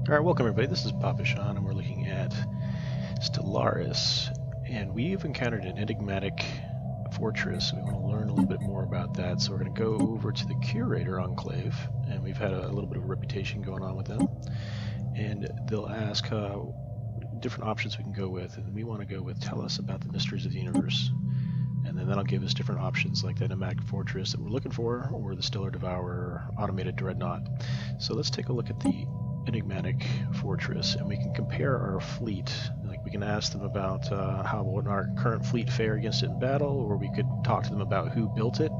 Alright, welcome everybody. This is PapaSean, and we're looking at Stellaris. And we've encountered an enigmatic fortress. We want to learn a little bit more about that. So we're going to go over to the Curator Enclave, and we've had a little bit of a reputation going on with them. And they'll ask different options we can go with, and we want to go with tell us about the mysteries of the universe. And then that'll give us different options like the Enigmatic Fortress that we're looking for, or the Stellar Devourer, Automated Dreadnought. So let's take a look at the Enigmatic Fortress, and we can compare our fleet. Like, we can ask them about how would our current fleet fare against it in battle, or we could talk to them about who built it,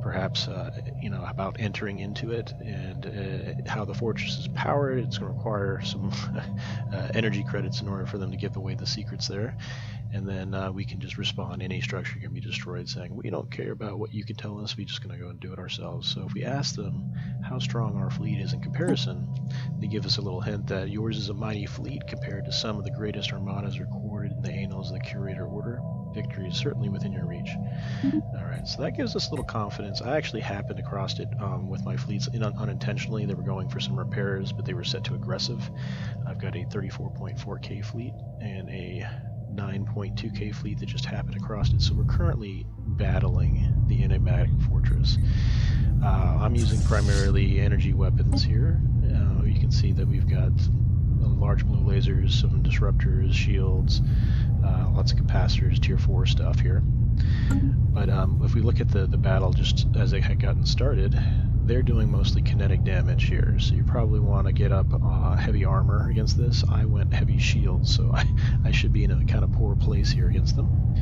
perhaps about entering into it, and how the fortress is powered. It's going to require some energy credits in order for them to give away the secrets there. And then we can just respond, any structure can be destroyed, saying, we don't care about what you can tell us, we're just going to go and do it ourselves. So if we ask them how strong our fleet is in comparison, they give us a little hint that yours is a mighty fleet compared to some of the greatest armadas recorded in the annals of the Curator Order. Victory is certainly within your reach. Alright, so that gives us a little confidence. I actually happened across it with my fleets unintentionally. They were going for some repairs, but they were set to aggressive. I've got a 34.4k fleet and a 9.2k fleet that just happened across it. So we're currently battling the Enigmatic Fortress. I'm using primarily energy weapons here. You can see that we've got large blue lasers, some disruptors, shields, lots of capacitors, tier 4 stuff here. But if we look at the battle just as they had gotten started, they're doing mostly kinetic damage here, so you probably want to get up heavy armor against this. I went heavy shields, so I should be in a kind of poor place here against them.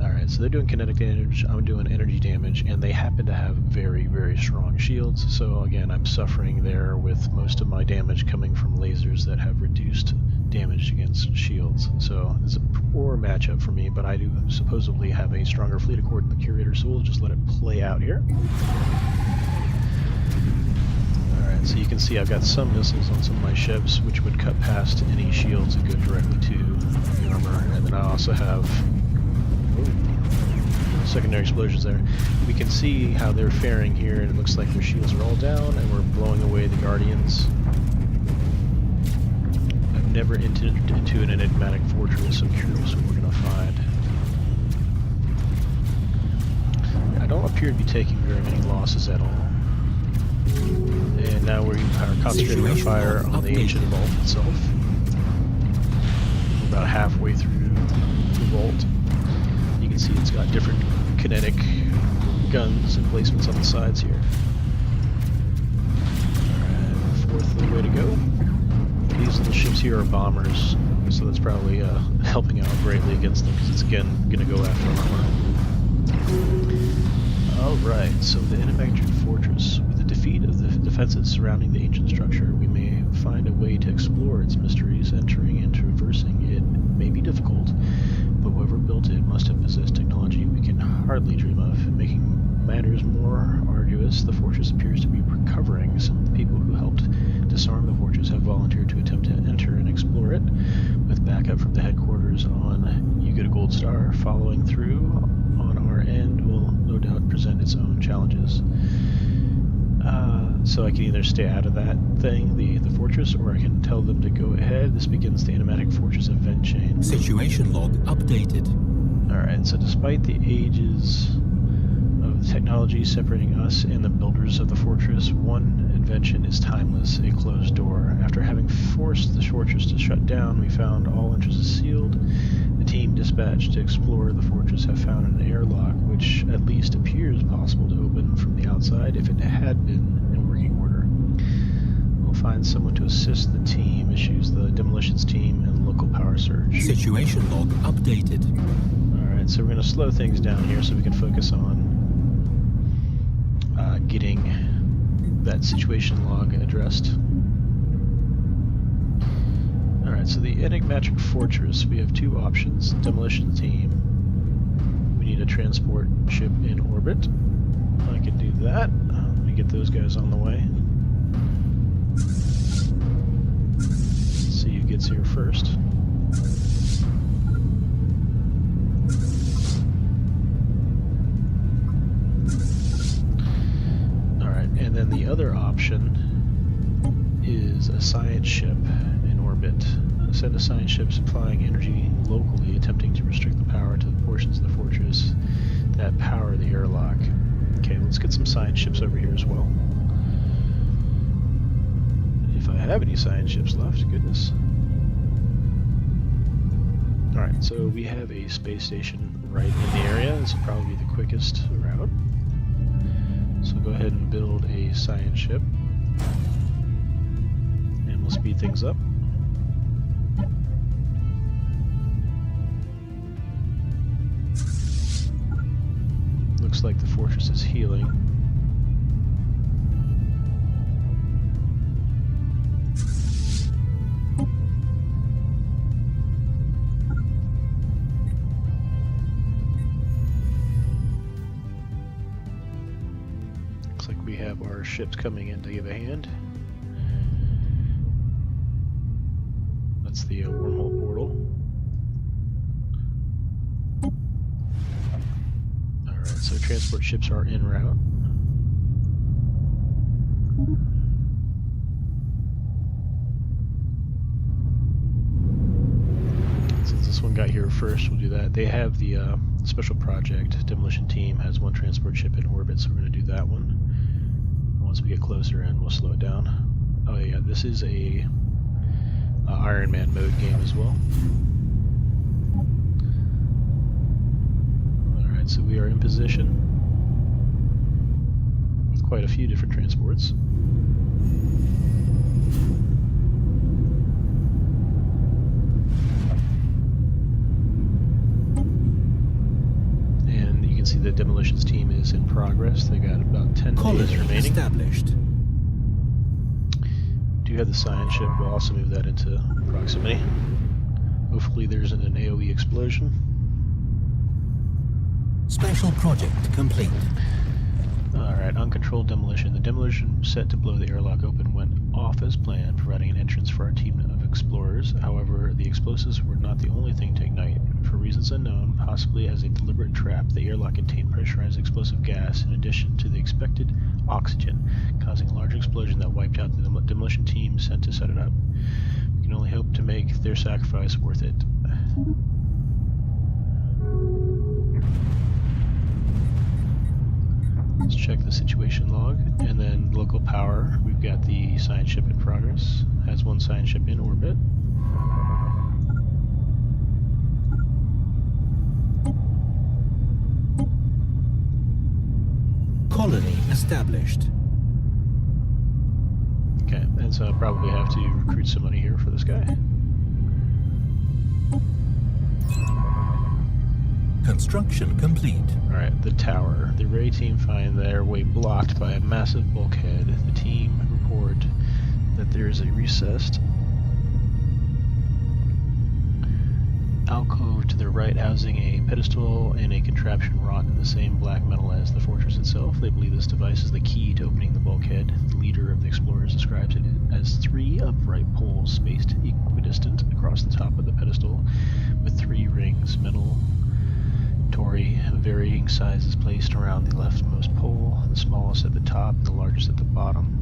Alright, so they're doing kinetic damage, I'm doing energy damage, and they happen to have very, very strong shields. So again, I'm suffering there with most of my damage coming from lasers that have reduced damage against shields. So it's a poor matchup for me, but I do supposedly have a stronger fleet according to the Curator, so we'll just let it play out here. Alright, so you can see I've got some missiles on some of my ships, which would cut past any shields and go directly to the armor. And then I also have secondary explosions there. We can see how they're faring here, and it looks like their shields are all down, and we're blowing away the Guardians. I've never entered into an enigmatic fortress, so I'm curious what we're going to find. I don't appear to be taking very many losses at all. And now we are concentrating our fire on the ancient vault itself. We're about halfway through the vault. You can see it's got different kinetic guns and placements on the sides here. Alright, fourth the way to go. These little ships here are bombers, so that's probably helping out greatly against them, because it's again going to go after armor. Alright, so the Enigmatic Fortress. With the defeat of the defenses surrounding the ancient structure, we may find a way to explore its mysteries. Entering and traversing it may be difficult, but whoever built it must have possessed technology we can hardly dream of. Making matters more arduous, the fortress appears to be recovering. Some of the people who helped disarm the fortress have volunteered to attempt to enter and explore it, with backup from the headquarters on You Get a Gold Star. Following through on our end will no doubt present its own challenges. So I can either stay out of that thing, the fortress, or I can tell them to go ahead. This begins the Enigmatic Fortress event chain. Situation log updated. Alright, so despite the ages of the technology separating us and the builders of the fortress, one invention is timeless, a closed door. After having forced the fortress to shut down, we found all entrances sealed. The team dispatched to explore the fortress have found an airlock, which at least appears possible to open from the outside if it had been in working order. We'll find someone to assist the team, issues the demolitions team and local power surge. Situation log updated. Alright, so we're going to slow things down here so we can focus on getting that situation log addressed. Alright, so the Enigmatic Fortress, we have two options. Demolition team. We need a transport ship in orbit. I can do that. Let me get those guys on the way. Let's see who gets here first. Alright, and then the other option is is a science ship in orbit. A set of science ships supplying energy locally, attempting to restrict the power to the portions of the fortress that power the airlock. Okay, let's get some science ships over here as well. If I have any science ships left, goodness. Alright, so we have a space station right in the area. This will probably be the quickest route. So go ahead and build a science ship. And we'll speed things up. Looks like the fortress is healing. Looks like we have our ships coming in to give a hand. That's the wormhole portal. Alright, so transport ships are en route. Since this one got here first, we'll do that. They have the special project. Demolition team has one transport ship in orbit, so we're going to do that one. Once we get closer in, we'll slow it down. Oh yeah, this is a Iron Man mode game as well. Alright, so we are in position with quite a few different transports. And you can see the demolitions team is in progress. They got about 10 days remaining. Established. Do have the science ship. We'll also move that into proximity. Hopefully there isn't an AoE explosion. Special project complete. Alright, uncontrolled demolition. The demolition set to blow the airlock open went off as planned, providing an entrance for our team of explorers. However, the explosives were not the only thing to ignite. For reasons unknown, possibly as a deliberate trap, the airlock contained pressurized explosive gas in addition to the expected oxygen, causing a large explosion that wiped out the demolition team sent to set it up. We can only hope to make their sacrifice worth it. Let's check the situation log, and then local power. We've got the science ship in progress. Has one science ship in orbit. Colony established. Okay, and so I'll probably have to recruit somebody here for this guy. Construction complete. Alright, the tower. The Ray team find their way blocked by a massive bulkhead. The team report that there is a recessed alcove to their right housing a pedestal and a contraption wrought in the same black metal as the fortress itself. They believe this device is the key to opening the bulkhead. The leader of the explorers describes it as 3 upright poles spaced equidistant across the top of the pedestal with 3 rings, metal Tory of varying sizes placed around the leftmost pole, the smallest at the top and the largest at the bottom.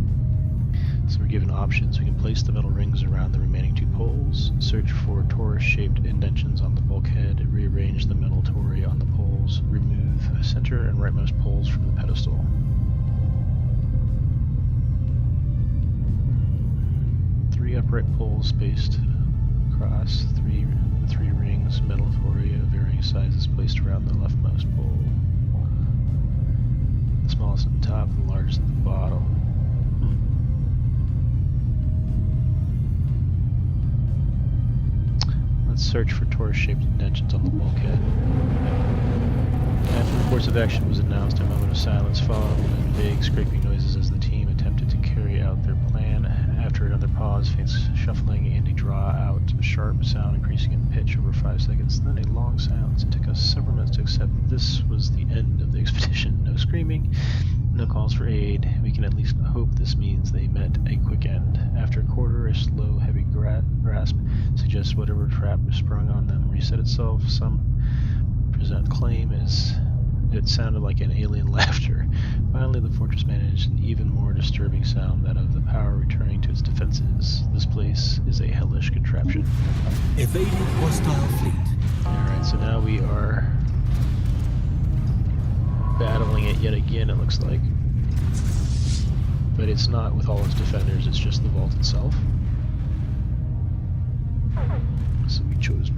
So we're given options. We can place the metal rings around the remaining 2 poles, search for torus-shaped indentions on the bulkhead, rearrange the metal Tory on the poles, remove center and rightmost poles from the pedestal. Three upright poles spaced across, 3 rings, metal Tory of varying sizes placed around the leftmost pole. The smallest at the top and the largest at the bottom. Let's search for torus-shaped indentions on the bulkhead. After reports of action was announced, a moment of silence followed and vague scraping noises as the team attempted to carry out their plan. After another pause, faint shuffling and a draw-out sharp sound increasing in pitch over 5 seconds, then a long silence. It took us several minutes to accept that this was the end of the expedition. No screaming, no calls for aid. We can at least hope this means they met a quick end. After a quarter, a slow, heavy grasp suggests whatever trap sprung on them reset itself. Some present claim is it sounded like an alien laughter. Finally, the fortress managed an even more disturbing sound, that of the power returning to its defenses. hellish contraption. Evaded hostile fleet. Alright, so now we are battling it yet again, it looks like. But it's not with all its defenders, it's just the vault itself. So we chose